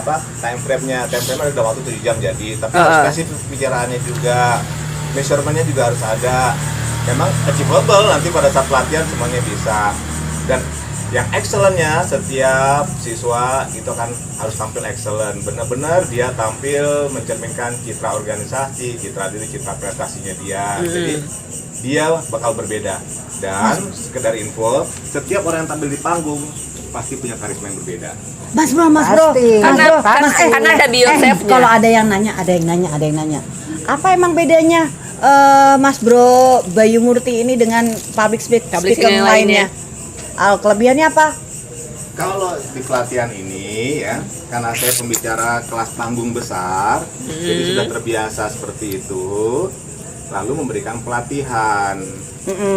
S1: apa time frame-nya ada waktu 7 jam jadi, tapi harus spesifik pembicaraannya juga, measurement-nya juga harus ada. Memang achievable nanti pada saat pelatihan semuanya bisa. Dan yang excellent-nya setiap siswa itu kan harus tampil excellent, benar-benar dia tampil mencerminkan citra organisasi, citra diri, citra prestasinya dia. Jadi dia bakal berbeda. Dan sekedar info, setiap orang yang tampil di panggung pasti punya karisma yang berbeda.
S3: Mas Bro,
S4: Pasti.
S2: Karena ada biosafety.
S3: Kalau ada yang nanya, apa emang bedanya Mas Bro Bayu Murti ini dengan public speaker
S2: yang
S3: lainnya? Kelebihannya apa?
S1: Kalau di pelatihan ini ya, karena saya pembicara kelas panggung besar, jadi sudah terbiasa seperti itu, lalu memberikan pelatihan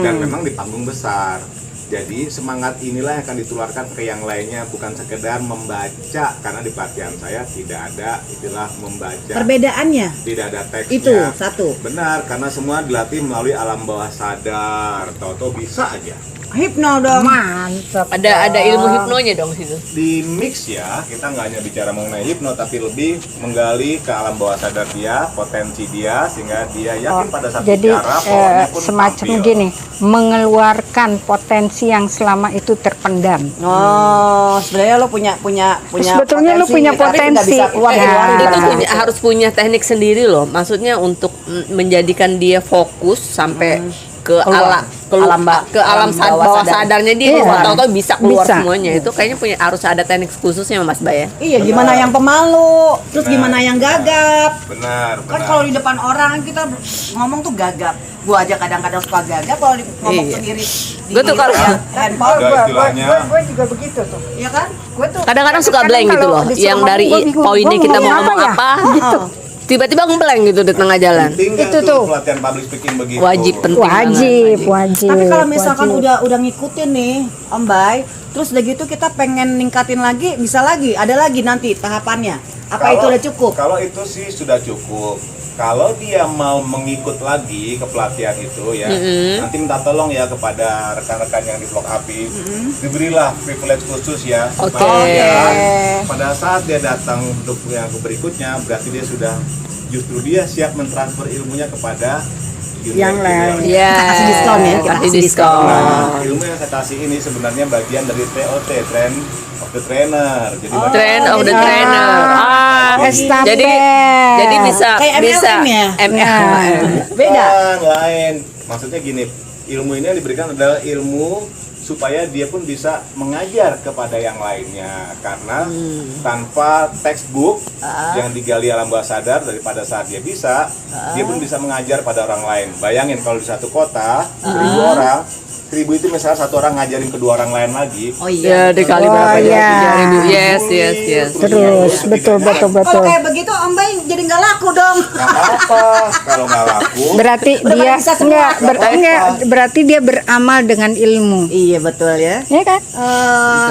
S1: dan memang di panggung besar. Jadi semangat inilah yang akan ditularkan ke yang lainnya, bukan sekedar membaca, karena di pelatihan saya tidak ada istilah membaca.
S3: Perbedaannya?
S1: Tidak ada teksnya.
S3: Itu satu.
S1: Benar, karena semua dilatih melalui alam bawah sadar. Tahu-tahu bisa aja.
S3: Hipno dong.
S4: Mantap.
S2: Ada ilmu hipnonya dong situ.
S1: Di mix ya, kita nggak hanya bicara mengenai hipno, tapi lebih menggali ke alam bawah sadar dia, potensi dia, sehingga dia yakin pada saat
S4: Jadi
S1: bicara powernya pun
S4: semacam
S1: tampil.
S4: gini, mengeluarkan potensi yang selama itu terpendam.
S3: Oh, sebenarnya lo punya
S4: Sebetulnya lo punya
S3: tapi tidak
S4: potensi.
S3: bisa keluar
S4: Ya.
S2: Itu harus punya teknik sendiri loh. Maksudnya untuk menjadikan dia fokus sampai ke
S3: Keluar.
S2: alam bawah sadarnya dia.
S4: Iya.
S2: Tahu-tahu bisa keluar
S4: Bisa.
S2: semuanya. Itu kayaknya harus ada teknik khususnya Mas Bay ya.
S3: Iya, gimana yang pemalu, terus
S1: Benar,
S3: gimana yang
S1: benar.
S3: gagap.
S1: Benar,
S3: Kan kalau di depan orang kita ngomong tuh gagap. Gua aja kadang-kadang suka gagap kalau ngomong
S2: Iya.
S3: sendiri.
S2: Gua tuh kalau-
S3: handphone,
S1: Ada istilahnya.
S4: Gue juga begitu tuh.
S3: iya kan?
S4: Gue tuh
S2: Kadang-kadang suka blank gitu loh. Yang dari poinnya kita mau ngomong apa,
S3: Gitu.
S2: tiba-tiba ngeblank gitu di tengah jalan.
S1: Penting nggak
S4: Itu tuh.
S1: pelatihan public speaking begitu.
S2: Wajib, penting
S4: Wajib.
S3: Tapi kalau misalkan udah ngikutin nih, Om Bay, terus udah gitu kita pengen ningkatin lagi, bisa lagi, ada lagi nanti tahapannya. Apa itu udah cukup?
S1: Kalau itu sih sudah cukup. Kalau dia mau mengikut lagi ke pelatihan itu ya, nanti minta tolong ya kepada rekan-rekan yang di Blok Api, diberilah privilege khusus ya, supaya
S2: Oke.
S1: dia, pada saat dia datang untuk yang berikutnya, berarti dia sudah siap mentransfer ilmunya kepada
S4: Yang lain.
S2: Iya.
S3: Kita kasih diskon ya, kita kasih diskon.
S1: Nah, ilmu yang saya kasih ini sebenarnya bagian dari TOT, Trend of the Trainer. Jadi
S2: Trend of the
S3: jadi-
S2: trainer.
S4: Estafet.
S2: Jadi bisa
S3: Kayak
S2: bisa
S3: MLM ya?
S2: MLM.
S3: Beda.
S1: Bukan, lain. Maksudnya gini, ilmu ini yang diberikan adalah ilmu supaya dia pun bisa mengajar kepada yang lainnya, karena tanpa textbook yang digali alam bawah sadar, daripada saat dia bisa, dia pun bisa mengajar pada orang lain. Bayangin kalau di satu kota 1000 orang, 1000 itu misalnya satu orang ngajarin kedua orang lain lagi.
S3: Oh
S2: Ya
S3: iya.
S2: dikali
S4: Oh,
S2: berapa
S4: iya.
S2: 3.000. Yes.
S4: Terus betul.
S3: Kalau kayak begitu Om Bay jadi nggak laku dong.
S1: Nggak apa-apa kalau nggak laku.
S4: Berarti
S3: Udah
S4: dia
S3: bisa semua.
S4: berarti dia beramal dengan ilmu.
S3: Iya betul ya.
S4: Ya kan?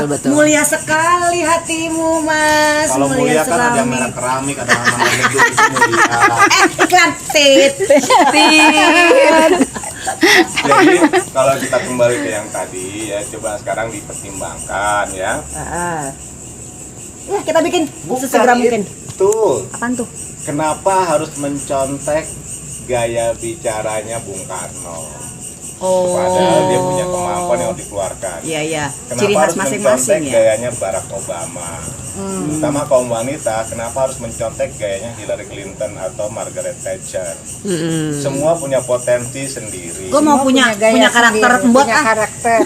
S2: Betul.
S3: Mulia sekali hatimu Mas.
S1: Kalau mulia kan ada yang
S3: sekali.
S1: merek keramik, ada yang nama gedung itu mulia.
S3: Iklan tit.
S1: Jadi kalau kita kembali ke yang tadi ya, coba sekarang dipertimbangkan ya.
S3: Ya kita bikin sesegera mungkin.
S1: Itu
S3: Apaan tuh?
S1: kenapa harus mencontek gaya bicaranya Bung Karno?
S3: Oh.
S1: Padahal dia punya kemampuan yang harus dikeluarkan.
S3: Iya.
S1: Kenapa
S3: Ciri khas
S1: harus
S3: masing-masing
S1: mencontek
S3: ya.
S1: gayanya Barack Obama? Terutama kaum wanita, kenapa harus mencontek gayanya Hillary Clinton atau Margaret Thatcher? Semua punya potensi sendiri.
S3: Gue mau punya karakter buat
S4: punya karakter,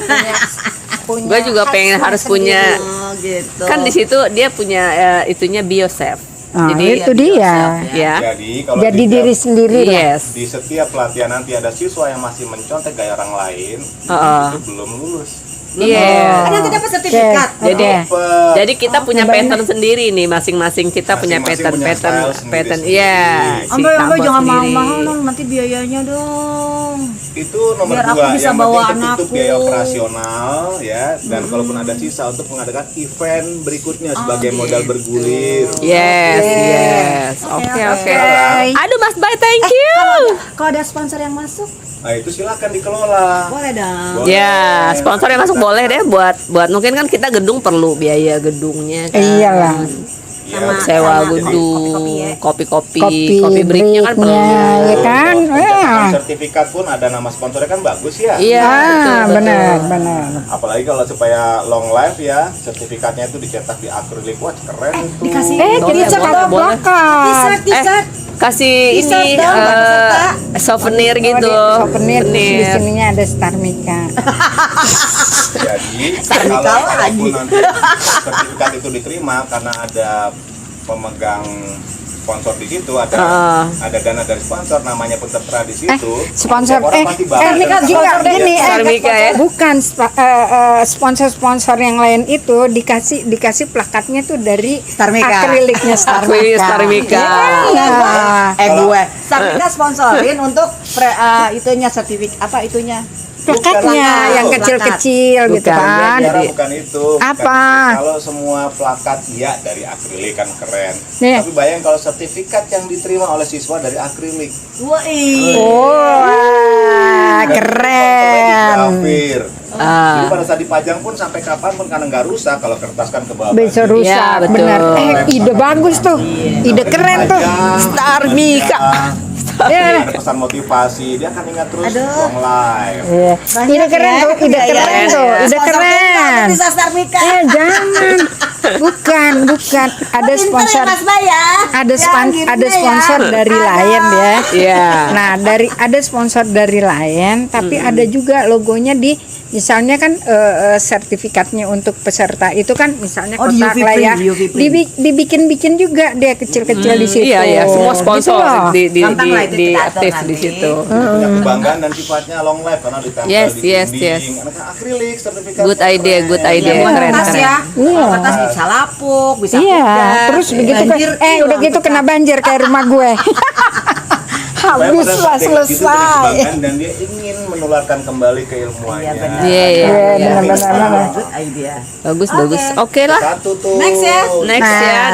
S4: punya
S2: Gue juga
S4: khas
S2: pengen
S4: yang
S2: harus
S4: sendiri.
S2: punya.
S3: Oh gitu.
S2: Kan di situ dia punya itunya biosaf.
S4: Ah,
S2: Jadi
S4: itu dia.
S2: ya.
S1: Jadi kalau
S4: Jadi diri sendiri lah.
S2: Yes.
S1: di setiap pelatihan nanti ada siswa yang masih mencontek gaya orang lain, itu belum lulus.
S2: Iya.
S3: Nanti dapat sertifikat.
S2: Jadi
S1: Dapat.
S2: jadi kita punya pattern sendiri nih, masing-masing kita punya
S1: Masing-masing punya
S2: pattern
S1: style sendiri-sendiri.
S2: Iya.
S3: Om Bay
S2: si
S3: jangan
S2: Tambor
S3: mahal-mahal
S2: sendiri.
S3: dong, nanti biayanya dong.
S1: Itu nomor
S3: Biar aku
S1: 2
S3: bisa
S1: yang
S3: bawa
S1: penting tertutup
S3: anakku.
S1: biaya operasional ya, dan kalaupun ada sisa untuk mengadakan event berikutnya sebagai modal bergulir.
S2: Yes. Oke. Aduh Mas Bay, thank you.
S3: Kalau Kalau ada sponsor yang masuk,
S1: Nah itu silakan dikelola.
S3: boleh dong.
S1: Boleh.
S2: Ya, sponsor yang masuk boleh deh buat mungkin kan kita gedung perlu biaya gedungnya kan.
S4: Iyalah.
S1: Iya.
S2: Sewa
S3: sama
S2: gedung,
S3: kopi-kopi ya.
S2: kopi breaknya kan perlu.
S4: ya kan?
S1: Kalau pencetakan sertifikat pun ada nama sponsornya kan bagus ya.
S2: Iya, betul,
S4: benar,
S2: betul.
S4: benar.
S1: Apalagi kalau supaya long life ya, sertifikatnya itu dicetak di akrilik, wah keren itu.
S3: Dikasih.
S4: Kita
S2: Boleh,
S4: cakap
S2: boleh.
S4: belakang.
S3: T-shirt.
S2: Kasih
S3: T-shirt
S2: ini
S3: dong, buat peserta.
S2: souvenir gitu.
S4: Souvenir di sininya ada Star Mika.
S1: Jadi
S3: Sarmi
S1: kalau
S3: kau lagi.
S1: walaupun nanti sertifikat itu diterima karena ada pemegang sponsor di situ, ada dana dari sponsor, namanya pun tertera di situ.
S4: Sponsor
S1: setiap orang pasti bangga
S4: Mika
S1: dengan
S4: juga
S1: sponsor
S4: gini
S1: dia.
S2: Star Mika ya?
S4: bukan sponsor-sponsor yang lain itu dikasih plakatnya tuh dari
S3: Star Mika.
S4: akriliknya Star
S2: Wih,
S4: Mika.
S2: Star Mika.
S4: Nah,
S3: Gue Sarmika sponsorin untuk itunya sertifikat apa itunya?
S4: plakatnya yang kecil-kecil gitu
S2: Bukan,
S4: kan.
S1: Bicara bukan itu.
S4: Apa?
S1: Bukan itu. Kalau semua plakat ya dari akrilik kan keren.
S4: Nih.
S1: Tapi bayang kalau sertifikat yang diterima oleh siswa dari akrilik.
S3: Wah,
S4: Wah, keren.
S1: Grafir. Jadi pada saat dipajang pun sampai kapan pun karena nggak rusak, kalau kertas kan ke bawah.
S4: Bisa rusak,
S2: Ya, betul.
S4: benar. Ide bagus tuh. Ide keren tuh.
S2: Star Mika.
S4: Ya.
S1: Ada pesan motivasi, dia akan ingat terus
S3: Aduh.
S1: long life.
S4: Iya. Ide keren tuh, ide
S3: Iya,
S4: keren
S3: iya.
S4: tuh, ide keren.
S3: Bisa Sarmika.
S4: Jangan. Bukan. Ada sponsor.
S3: Mas Bay ya.
S4: Ada sponsor dari Lion ya.
S2: Iya.
S4: Nah, ada sponsor dari Lion, tapi ada juga logonya di misalnya kan sertifikatnya untuk peserta itu kan misalnya
S3: Oh, di
S4: kotak
S3: UV
S4: lah ya.
S3: print, di UV print.
S4: Dibikin juga dia kecil-kecil di situ.
S2: Iya, iya, semua
S4: Gitu
S2: sponsor
S4: loh.
S3: Gampang lah itu diatur
S2: aktif
S3: nanti.
S2: di situ.
S1: Punya kebanggaan dan sifatnya long life karena ditempel
S2: Yes,
S1: di
S2: yes,
S1: dinding.
S2: yes.
S1: Anak akrilik sertifikat.
S2: Good idea,
S1: keren.
S2: good idea.
S3: Buat
S2: Keren,
S3: kertas
S2: keren.
S3: ya.
S4: Iya.
S3: Kertas bisa lapuk, bisa
S4: Iya,
S3: pudar.
S4: terus begitu
S3: Banjir,
S4: udah gitu kena banjir kayak rumah gue.
S1: Supaya
S4: Habis
S1: pada
S4: lah
S1: saat dia gitu, dia
S4: selesai.
S1: kebanggaan dan dia ingin menularkan kembali keilmuannya.
S3: Iya, benar.
S2: Iya, iya.
S4: Iya, benar-benar.
S3: Good idea.
S2: Bagus, bagus. Oke lah.
S1: Satu tuh.
S3: Next ya.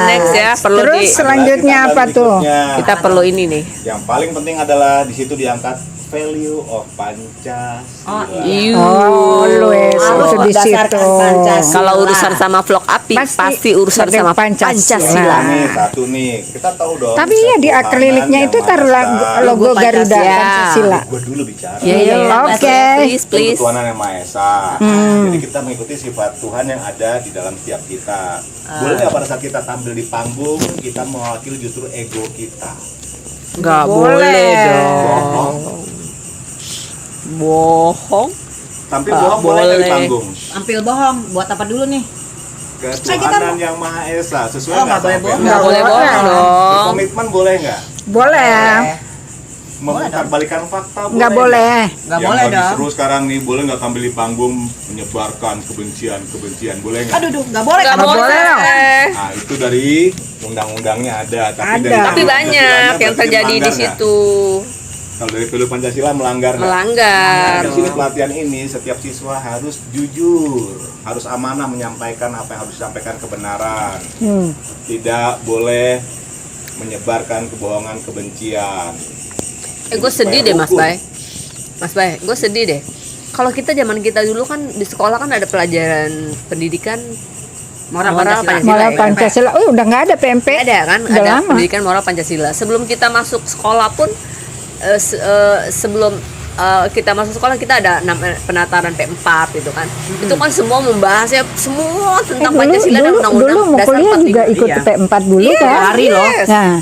S2: Next ya. Perlu
S4: Terus
S2: di
S4: selanjutnya
S1: Ada lagi
S4: apa tuh?
S1: berikutnya.
S2: kita perlu ini nih.
S1: Yang paling penting adalah di situ diangkat value of Pancasila.
S3: Oh,
S2: Iu.
S4: Oh, lu
S3: Harus
S4: itu di
S3: berdasarkan
S4: situ.
S3: Pancasila.
S2: Kalau urusan sama vlog api pasti urusan sama Pancasila.
S1: Nih satu nih, kita tahu dong.
S4: Tapi ya di
S1: satu
S4: akriliknya
S1: pangan
S4: itu
S1: yang
S4: taruh
S1: maha esa.
S4: logo Garuda
S2: Pancasila.
S4: Pancasila.
S1: Gue dulu bicara.
S2: Iya, iya, iya.
S4: Oke.
S2: Please, please.
S1: Ketuhanan yang Maha Esa. Jadi kita mengikuti sifat Tuhan yang ada di dalam setiap kita. Boleh nggak pada saat kita tampil di panggung kita mewakili justru ego kita?
S2: Nggak
S4: Boleh.
S2: boleh dong.
S1: Bohong.
S2: Bohong.
S1: Tampil
S2: Ah,
S1: bohong boleh nggak di
S2: boleh.
S1: panggung?
S3: Tampil bohong, buat apa dulu nih?
S1: Ketuhanan yang Maha Esa sesuai
S3: Oh,
S1: nggak
S3: nggak boleh
S1: sama
S3: bohong.
S1: Firman?
S2: Nggak boleh bohong dong.
S1: Komitmen boleh nggak?
S4: Boleh.
S1: Memutarbalikkan fakta
S4: Nggak
S1: nggak?
S4: boleh.
S3: Nggak
S1: Yang
S3: boleh
S1: lagi
S3: dong.
S1: seru sekarang nih, boleh nggak tampil di panggung menyebarkan kebencian, boleh nggak?
S3: Aduh, nggak boleh.
S2: Nggak
S3: kan?
S2: boleh.
S1: Nah itu dari undang-undangnya ada, tapi
S4: Ada.
S1: dari
S2: Tapi banyak
S1: Pancasilanya
S2: yang
S1: berarti
S2: terjadi di
S1: melanggar nggak?
S2: situ.
S1: Kalau dari value Pancasila melanggar nggak?
S2: Melanggar.
S1: Nah, di sini pelatihan ini setiap siswa harus jujur, harus amanah menyampaikan apa yang harus disampaikan kebenaran. Tidak boleh menyebarkan kebohongan, kebencian.
S2: Gue sedih deh Mas Bay. Mas Bay, gue sedih deh. Kalau kita zaman kita dulu kan di sekolah kan ada pelajaran pendidikan moral Pancasila.
S4: Moral
S2: ya.
S4: Pancasila. Oh, udah nggak ada PMP.
S2: Ada kan?
S4: Udah
S2: Ada
S4: lama.
S2: pendidikan moral Pancasila. Sebelum kita masuk sekolah pun sebelum kita masuk sekolah kita ada penataran P4 itu kan. Itu kan semua membahasnya semua tentang Pancasila dan
S4: dulu
S2: undang-undang
S4: mau
S2: dasar
S4: kuliah juga
S2: 45.
S4: ikut
S3: Iya.
S4: P4 dulu
S2: Iya,
S4: kan.
S3: Lari loh.
S2: yes.
S4: Nah,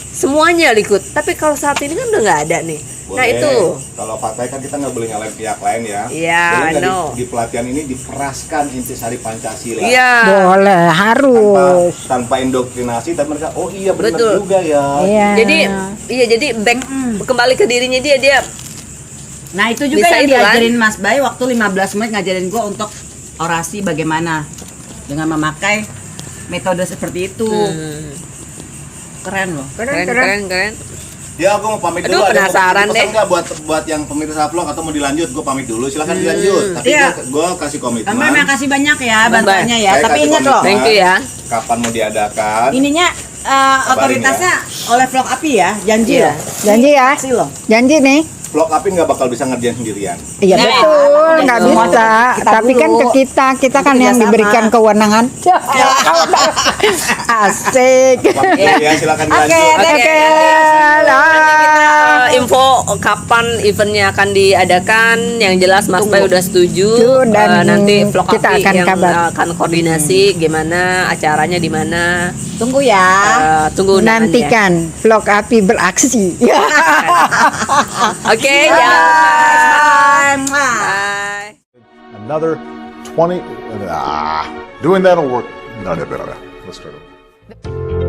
S2: Semuanya ikut. Tapi kalau saat ini kan udah nggak ada nih. Nah
S1: Boleh.
S2: itu.
S1: Kalau partai kan kita nggak boleh nyalain pihak lain ya.
S2: Iya,
S1: Boleh nggak
S2: no.
S1: di pelatihan ini diperaskan intisari Pancasila.
S2: Iya.
S4: boleh,
S1: Tanpa,
S4: harus.
S1: tanpa indoktrinasi, tapi mereka oh iya benar
S2: Betul.
S1: juga ya.
S4: Iya.
S2: Jadi back kembali ke dirinya dia.
S3: Nah, itu juga
S2: Bisa
S3: yang
S2: itu kan?
S3: diajarin Mas Bay waktu 15 menit ngajarin gua untuk orasi bagaimana dengan memakai metode seperti itu. Keren loh.
S2: Keren.
S1: Ya aku mau pamit
S2: Aduh,
S1: dulu. Ada yang mau
S2: penasaran
S1: pesan
S2: deh.
S1: nggak buat yang pemirsa vlog atau mau dilanjut? Gue pamit dulu. Silakan dilanjut. Tapi
S3: Iya.
S1: gue kasih komitmen.
S3: Terima kasih banyak ya
S2: Bye-bye.
S3: bantuannya ya.
S1: Saya
S3: Tapi
S1: kasih
S3: ingat loh,
S1: komitmen.
S2: Thank you ya.
S1: Kapan mau diadakan?
S3: ininya otoritasnya oleh Vlog Api ya, janji
S2: Iya.
S3: loh.
S4: Janji ya.
S3: Kasih loh.
S4: Janji nih.
S1: Vlog Api nggak bakal bisa ngerjain sendirian.
S4: Iya
S3: Nah,
S4: betul, nggak
S3: semua
S4: bisa.
S3: kita
S4: Tapi kan
S3: dulu.
S4: ke kita kan yang
S3: kerjasama.
S4: diberikan kewenangan. Asik.
S1: Waktu ya silakan
S3: Oke,
S1: dilanjut.
S3: thank
S4: Oke,
S2: Nanti kita
S4: lah.
S2: info kapan eventnya akan diadakan. Yang jelas Mas Pai udah setuju.
S4: Setuju, dan
S2: Nanti vlog
S4: kita
S2: Api
S4: akan
S2: yang
S4: kabar.
S2: akan koordinasi gimana acaranya di mana.
S3: Tunggu ya.
S2: Tunggu undangannya.
S4: Nantikan vlog Api beraksi.
S2: Oke, ya. Bye.
S5: Another 20. Doing that'll work. No. Let's try to.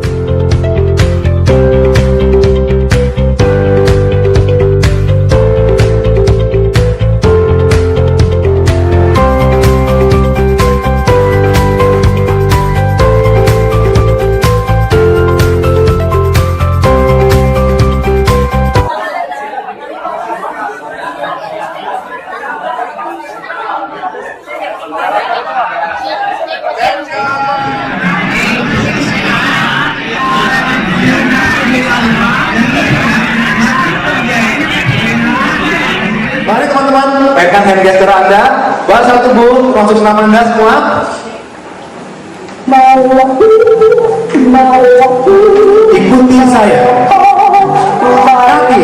S6: Mari teman-teman, pegang hand gesture Anda, bahasa tubuh, masuk nama Anda semua. Ikuti saya. Kaki